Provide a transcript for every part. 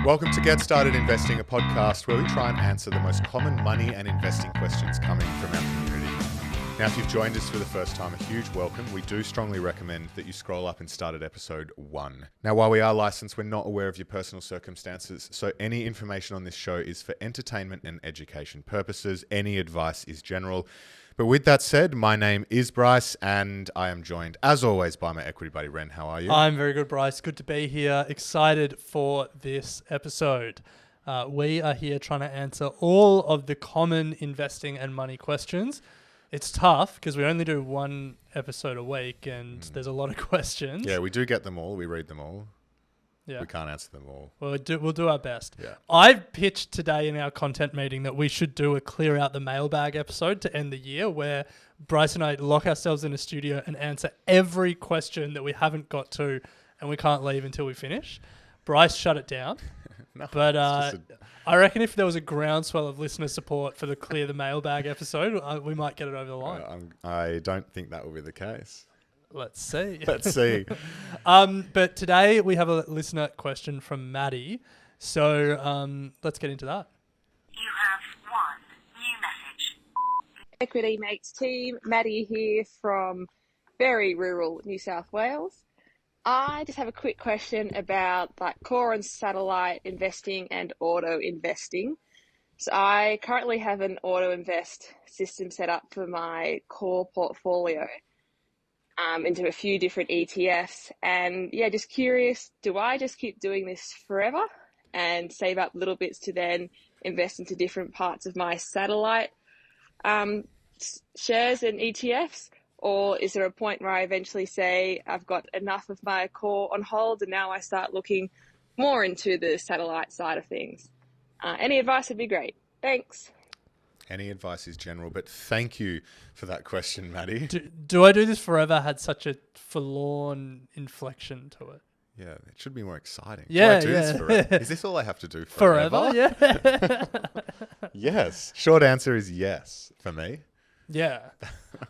Welcome to Get Started Investing, a podcast where we try and answer the most common money and investing questions coming from our community. Now, if you've joined us for the first time, a huge welcome. We do strongly recommend that you scroll up and start at episode 1. Now, while we are licensed, we're not aware of your personal circumstances, so any information on this show is for entertainment and education purposes. Any advice is general. But with that said, my name is Bryce, and I am joined, as always, by my equity buddy, Ren. How are you? I'm very good, Bryce. Good to be here. Excited for this episode. We are here trying to answer all of the common investing and money questions. It's tough because we only do one episode a week, and there's a lot of questions. Yeah, we do get them all. We read them all. Yeah. We can't answer them all. We'll do our best. Yeah. I've pitched today in our content meeting that we should do a clear out the mailbag episode to end the year where Bryce and I lock ourselves in a studio and answer every question that we haven't got to and we can't leave until we finish. Bryce shut it down. No, But it's just I reckon if there was a groundswell of listener support for the clear the mailbag episode, we might get it over the line. I don't think that will be the case. Let's see. Let's see. But today we have a listener question from Maddy. So let's get into that. You have one new message. Equity Mates team, Maddy here from very rural New South Wales. I just have a quick question about core and satellite investing and auto investing. So I currently have an auto invest system set up for my core portfolio into a few different ETFs. And yeah, just curious, do I just keep doing this forever and save up little bits to then invest into different parts of my satellite shares and ETFs? Or is there a point where I eventually say I've got enough of my core on hold and now I start looking more into the satellite side of things? Any advice would be great. Thanks. Any advice is general, but thank you for that question, Maddy. Do I do this forever had such a forlorn inflection to it? Yeah, it should be more exciting. Yeah, do I do this forever? Is this all I have to do forever? Yeah. Yes. Short answer is yes for me. Yeah.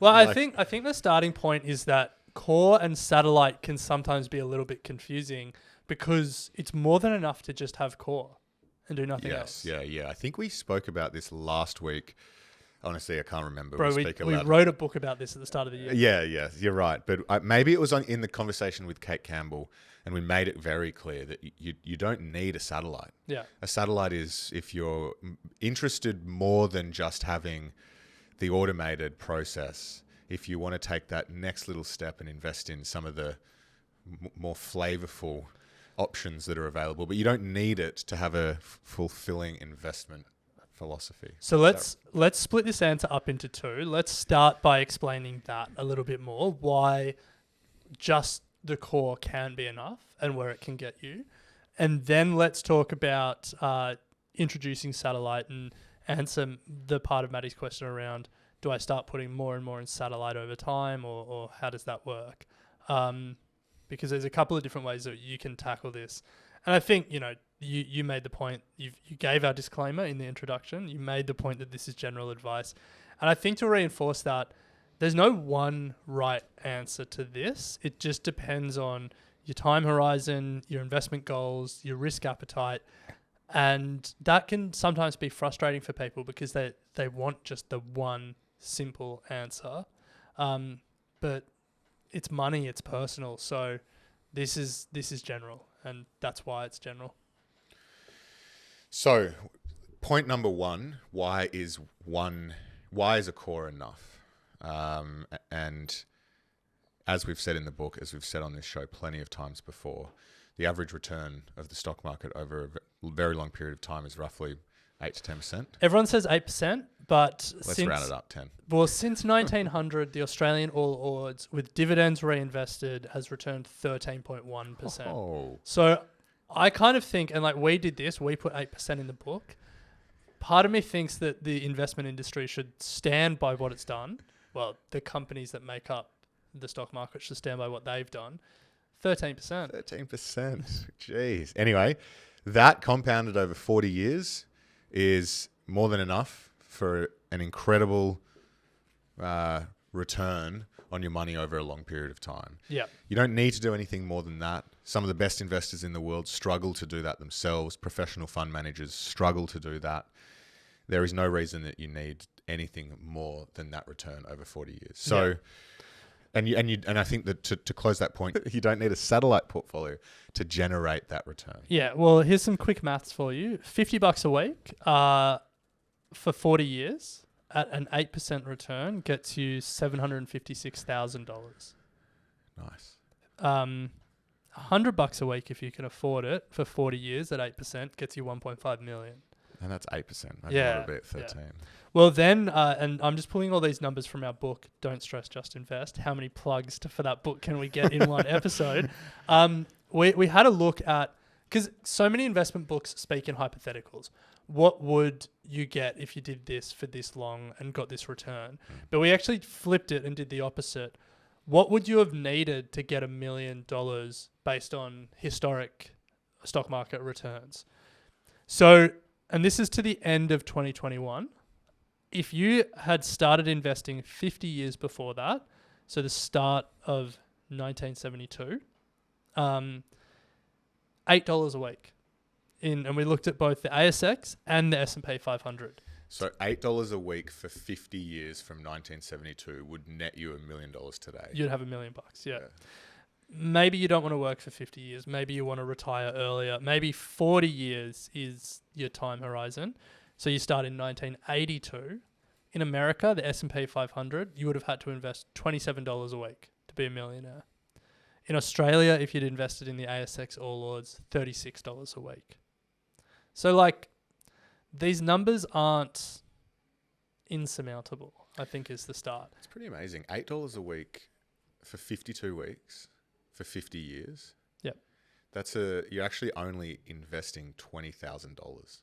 Well, I think the starting point is that core and satellite can sometimes be a little bit confusing because it's more than enough to just have core and do nothing else. Yeah. I think we spoke about this last week. Honestly, I can't remember. Bro, we wrote a book about this at the start of the year. Yeah, you're right. But maybe it was in the conversation with Kate Campbell, and we made it very clear that you don't need a satellite. Yeah. A satellite is if you're interested more than just having the automated process. If you want to take that next little step and invest in some of the more flavorful options that are available, but you don't need it to have a fulfilling investment philosophy. So let's split this answer up into two. Let's start by explaining that a little bit more, why just the core can be enough and where it can get you. And then let's talk about introducing satellite and answer the part of Maddy's question around, do I start putting more and more in satellite over time or how does that work? Because there's a couple of different ways that you can tackle this. And I think, you made the point, you gave our disclaimer in the introduction, you made the point that this is general advice. And I think to reinforce that, there's no one right answer to this. It just depends on your time horizon, your investment goals, your risk appetite. And that can sometimes be frustrating for people because they want just the one simple answer. But it's money, it's personal. So this is general, and that's why it's general. So point number one, why is a core enough? And as we've said in the book, as we've said on this show plenty of times before, the average return of the stock market over a very long period of time is roughly 8 to 10%. Everyone says 8%, but let's round it up 10. Well, since 1900, the Australian All Ords with dividends reinvested has returned 13.1%. Oh. So I kind of think, and we did this, we put 8% in the book. Part of me thinks that the investment industry should stand by what it's done. Well, the companies that make up the stock market should stand by what they've done. 13%. 13%. Jeez. Anyway, that compounded over 40 years is more than enough for an incredible return on your money over a long period of time. Yeah. You don't need to do anything more than that. Some of the best investors in the world struggle to do that themselves. Professional fund managers struggle to do that. There is no reason that you need anything more than that return over 40 years. So, and I think that to close that point, you don't need a satellite portfolio to generate that return. Yeah, well, here's some quick maths for you. $50 a week for 40 years at an 8% return gets you $756,000. Nice. $100 a week if you can afford it for 40 years at 8% gets you 1.5 million. And that's 8%. Maybe Yeah, a little bit, 13. yeah. Well, then, and I'm just pulling all these numbers from our book, Don't Stress, Just Invest. How many plugs for that book can we get in one episode? We had a look at, because so many investment books speak in hypotheticals. What would you get if you did this for this long and got this return? But we actually flipped it and did the opposite. What would you have needed to get $1 million based on historic stock market returns? So, and this is to the end of 2021. If you had started investing 50 years before that, so the start of 1972, $8 a week. And we looked at both the ASX and the S&P 500. So $8 a week for 50 years from 1972 would net you $1 million today. You'd have $1 million, yeah. Maybe you don't want to work for 50 years. Maybe you want to retire earlier. Maybe 40 years is your time horizon. So you start in 1982. In America, the S&P 500, you would have had to invest $27 a week to be a millionaire. In Australia, if you'd invested in the ASX All Ords, $36 a week. So like, these numbers aren't insurmountable, I think is the start. It's pretty amazing. $8 a week for 52 weeks for 50 years. Yep. You're actually only investing $20,000.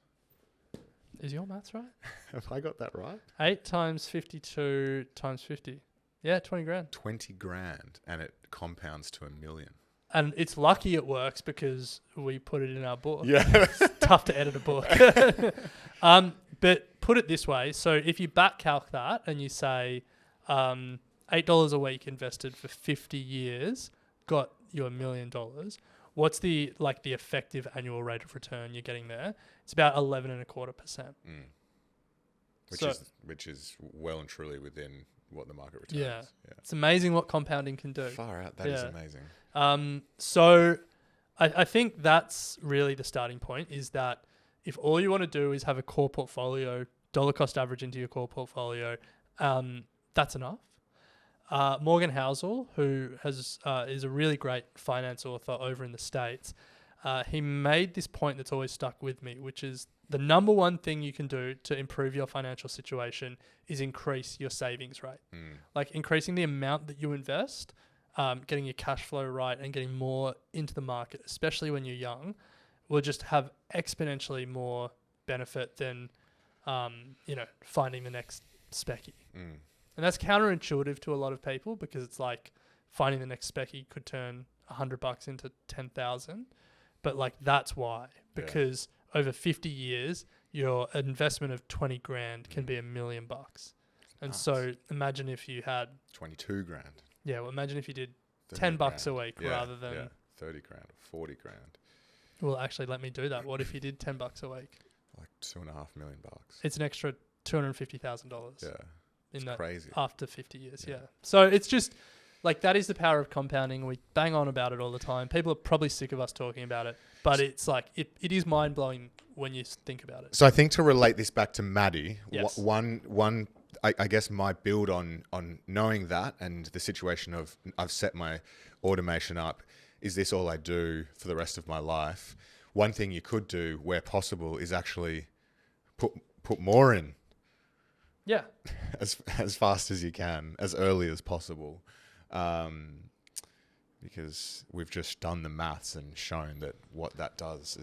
Is your maths right? Have I got that right? 8 times 52 times 50. Yeah, 20 grand. 20 grand, and it compounds to $1 million. And it's lucky it works because we put it in our book. Yeah. It's tough to edit a book. But put it this way. So if you back calc that and you say $8 a week invested for 50 years got you $1 million, what's the effective annual rate of return you're getting there? It's about 11.25%. Which is well and truly within what the market returns. Yeah. It's amazing what compounding can do. Far out. That is amazing. So I think that's really the starting point, is that if all you want to do is have a core portfolio, dollar cost average into your core portfolio, that's enough. Morgan Housel, who is a really great finance author over in the States, he made this point that's always stuck with me, which is the number one thing you can do to improve your financial situation is increase your savings rate. Like increasing the amount that you invest, getting your cash flow right and getting more into the market, especially when you're young, will just have exponentially more benefit than, finding the next specky. And that's counterintuitive to a lot of people, because it's like finding the next specky could turn $100 into 10,000. But like, that's why, because over 50 years, your investment of 20 grand can be $1 million. And nice. So imagine if you had 22 grand. Yeah. Well, imagine if you did $10 grand. a week rather than 30 grand or 40 grand. Well, actually, let me do that. What if you did $10 a week? Like $2.5 million. It's an extra $250,000. Yeah. It's crazy. After 50 years, yeah. So it's just like, that is the power of compounding. We bang on about it all the time. People are probably sick of us talking about it, but it's like, it is mind blowing when you think about it. So I think to relate this back to Maddy, Yes. I guess my build on knowing that and the situation of I've set my automation up, is this all I do for the rest of my life? One thing you could do where possible is actually put more in. Yeah. As fast as you can, as early as possible. Because we've just done the maths and shown that what that does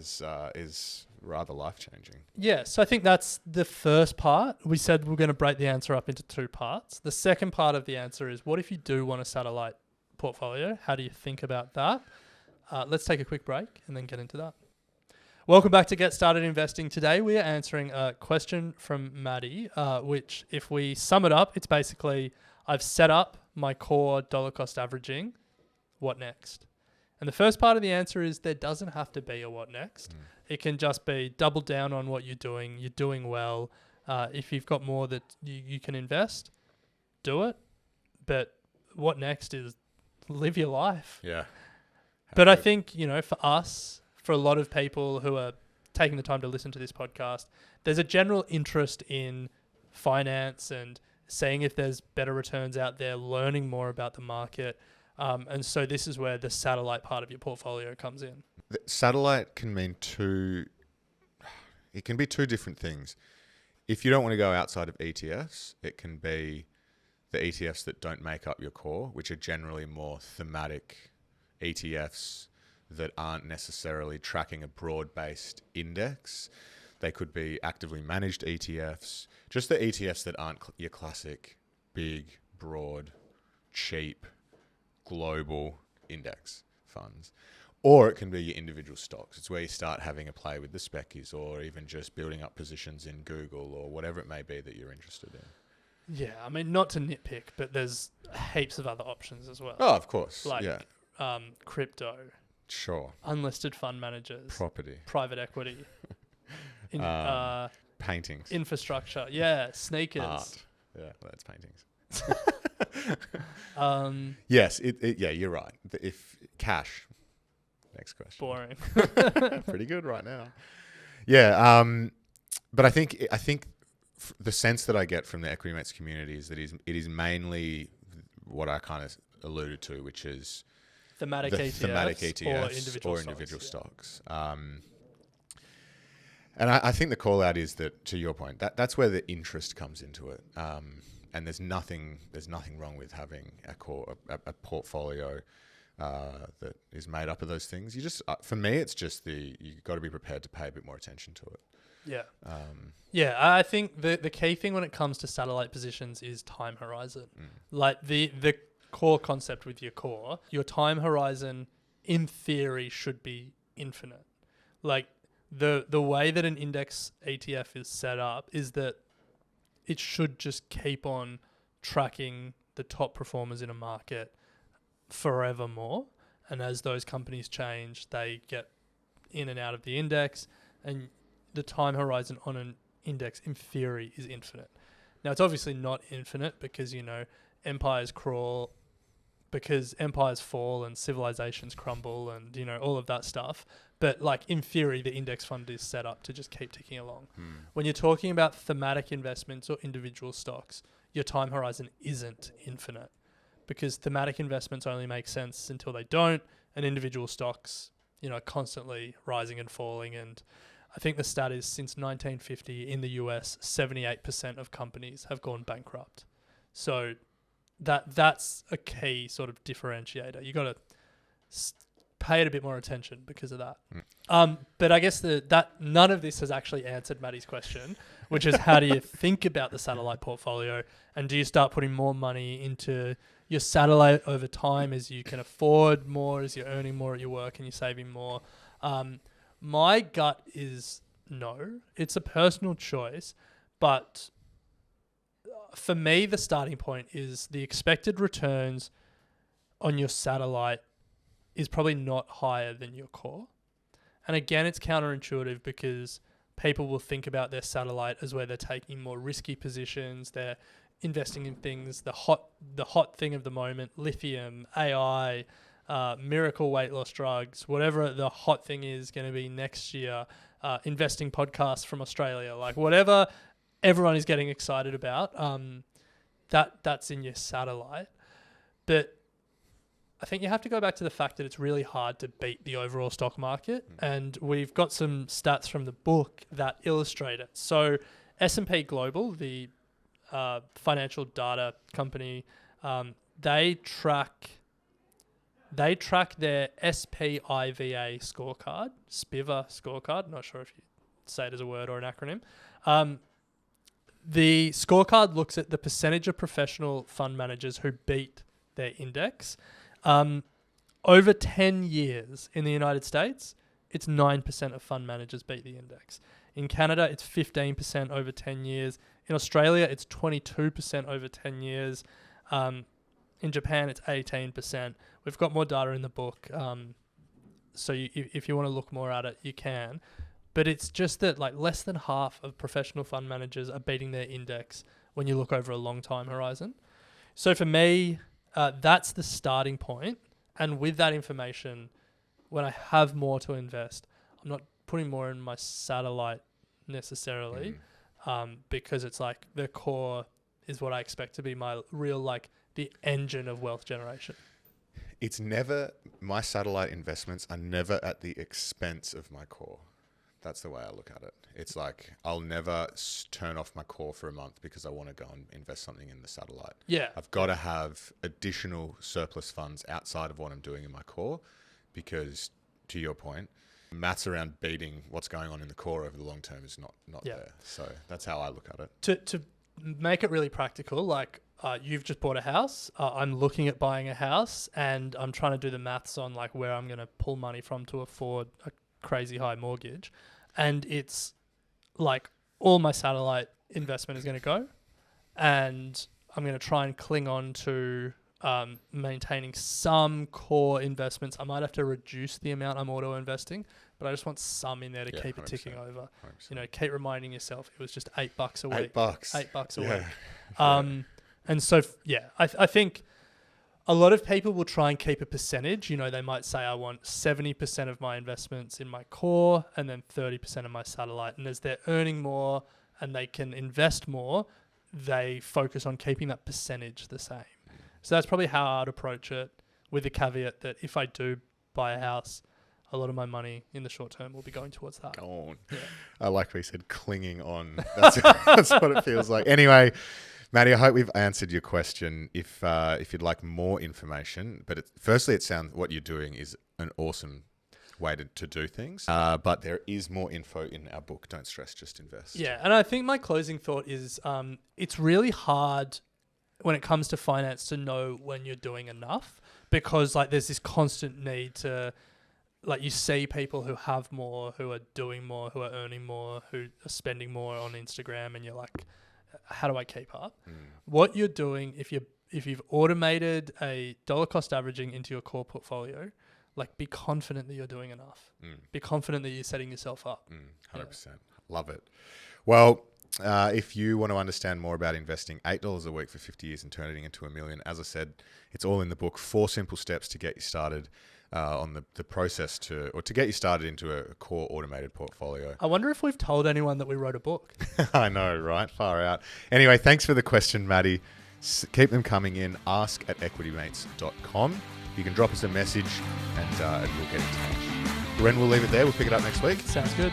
is rather life-changing. Yeah, so I think that's the first part. We said we're going to break the answer up into 2 parts. The second part of the answer is, what if you do want a satellite portfolio? How do you think about that? Let's take a quick break and then get into that. Welcome back to Get Started Investing. Today we are answering a question from Maddy, which, if we sum it up, it's basically, I've set up my core dollar cost averaging. What next? And the first part of the answer is there doesn't have to be a what next. It can just be double down on what you're doing. You're doing well. If you've got more that you can invest, do it. But what next is live your life. Yeah. But I think, for us, for a lot of people who are taking the time to listen to this podcast, there's a general interest in finance and seeing if there's better returns out there, learning more about the market. And so this is where the satellite part of your portfolio comes in. Satellite can mean it can be two different things. If you don't want to go outside of ETFs, it can be the ETFs that don't make up your core, which are generally more thematic ETFs that aren't necessarily tracking a broad-based index. They could be actively managed ETFs, just the ETFs that aren't your classic, big, broad, cheap, global index funds. Or it can be your individual stocks. It's where you start having a play with the species, or even just building up positions in Google or whatever it may be that you're interested in. Yeah, I mean, not to nitpick, but there's heaps of other options as well. Oh, of course. Like yeah. Crypto, Sure. unlisted fund managers, Property. private equity, Paintings. infrastructure, sneakers. Art. Yeah, that's paintings. Yes, you're right. If cash. Next question. Boring. Pretty good right now. Yeah, but I think the sense that I get from the Equity Mates community is that it is mainly what I kind of alluded to, which is Thematic ETFs or individual stocks. And I think the call out is that, to your point, that's where the interest comes into it. And there's nothing wrong with having a portfolio that is made up of those things. You just, for me, it's just you've got to be prepared to pay a bit more attention to it. Yeah. I think the key thing when it comes to satellite positions is time horizon. Like the core concept with your time horizon in theory should be infinite. Like the way that an index ETF is set up is that it should just keep on tracking the top performers in a market forevermore. And as those companies change, they get in and out of the index, and the time horizon on an index in theory is infinite. Now, it's obviously not infinite because, empires crawl, because empires fall and civilizations crumble and, all of that stuff. But like in theory, the index fund is set up to just keep ticking along. When you're talking about thematic investments or individual stocks, your time horizon isn't infinite, because thematic investments only make sense until they don't, and individual stocks, constantly rising and falling. And I think the stat is since 1950 in the US, 78% of companies have gone bankrupt. So that's a key sort of differentiator. You got to pay it a bit more attention because of that. But I guess that none of this has actually answered Maddy's question, which is how do you think about the satellite portfolio, and do you start putting more money into your satellite over time as you can afford more, as you're earning more at your work and you're saving more? My gut is no. It's a personal choice, but for me, the starting point is the expected returns on your satellite is probably not higher than your core. And again, it's counterintuitive because people will think about their satellite as where they're taking more risky positions. They're investing in things, the hot thing of the moment, lithium, AI, miracle weight loss drugs, whatever the hot thing is going to be next year, investing podcasts from Australia, like whatever everyone is getting excited about, that's in your satellite. But I think you have to go back to the fact that it's really hard to beat the overall stock market. And we've got some stats from the book that illustrate it. So S&P Global, the financial data company, they track their SPIVA scorecard, not sure if you say it as a word or an acronym. The scorecard looks at the percentage of professional fund managers who beat their index. Over 10 years in the United States, it's 9% of fund managers beat the index. In Canada, it's 15% over 10 years. In Australia, it's 22% over 10 years. In Japan, it's 18%. We've got more data in the book. So if you want to look more at it, you can. But it's just that like less than half of professional fund managers are beating their index when you look over a long time horizon. So for me, that's the starting point. And with that information, when I have more to invest, I'm not putting more in my satellite necessarily, because it's like the core is what I expect to be my real, like the engine of wealth generation. It's never, my satellite investments are never at the expense of my core. That's the way I look at it. It's like I'll never turn off my core for a month because I want to go and invest something in the satellite. Yeah. I've got to have additional surplus funds outside of what I'm doing in my core because, to your point, maths around beating what's going on in the core over the long term is not there. So that's how I look at it. To make it really practical, like you've just bought a house. I'm looking at buying a house and I'm trying to do the maths on like where I'm going to pull money from to afford a crazy high mortgage. And it's like all my satellite investment is going to go. And I'm going to try and cling on to maintaining some core investments. I might have to reduce the amount I'm auto investing, but I just want some in there to keep it ticking over. 100%. You know, keep reminding yourself it was just $8 a week. $8 a week. And so, I think a lot of people will try and keep a percentage. You know, they might say, I want 70% of my investments in my core and then 30% of my satellite. And as they're earning more and they can invest more, they focus on keeping that percentage the same. So that's probably how I'd approach it, with the caveat that if I do buy a house, a lot of my money in the short term will be going towards that. Go on. Yeah. I like what he said, clinging on. That's what it feels like. Anyway, Maddy, I hope we've answered your question. If you'd like more information, but firstly, it sounds what you're doing is an awesome way to do things. But there is more info in our book. Don't stress, just invest. Yeah, and I think my closing thought is it's really hard when it comes to finance to know when you're doing enough, because like there's this constant need to, like, you see people who have more, who are doing more, who are earning more, who are spending more on Instagram, and you're like, how do I keep up? What you're doing, if you've automated a dollar cost averaging into your core portfolio, like, be confident that you're doing enough. Be confident that you're setting yourself up. 100%. Love it. Well, if you want to understand more about investing $8 a week for 50 years and turning it into $1 million, as I said, it's all in the book. 4 simple steps to get you started on the process to get you started into a core automated portfolio. I wonder if we've told anyone that we wrote a book. I know, right? Far out. Anyway, thanks for the question, Maddy. Keep them coming in. ask@equitymates.com. You can drop us a message and we'll get in touch. Ren, we'll leave it there. We'll pick it up next week. Sounds good.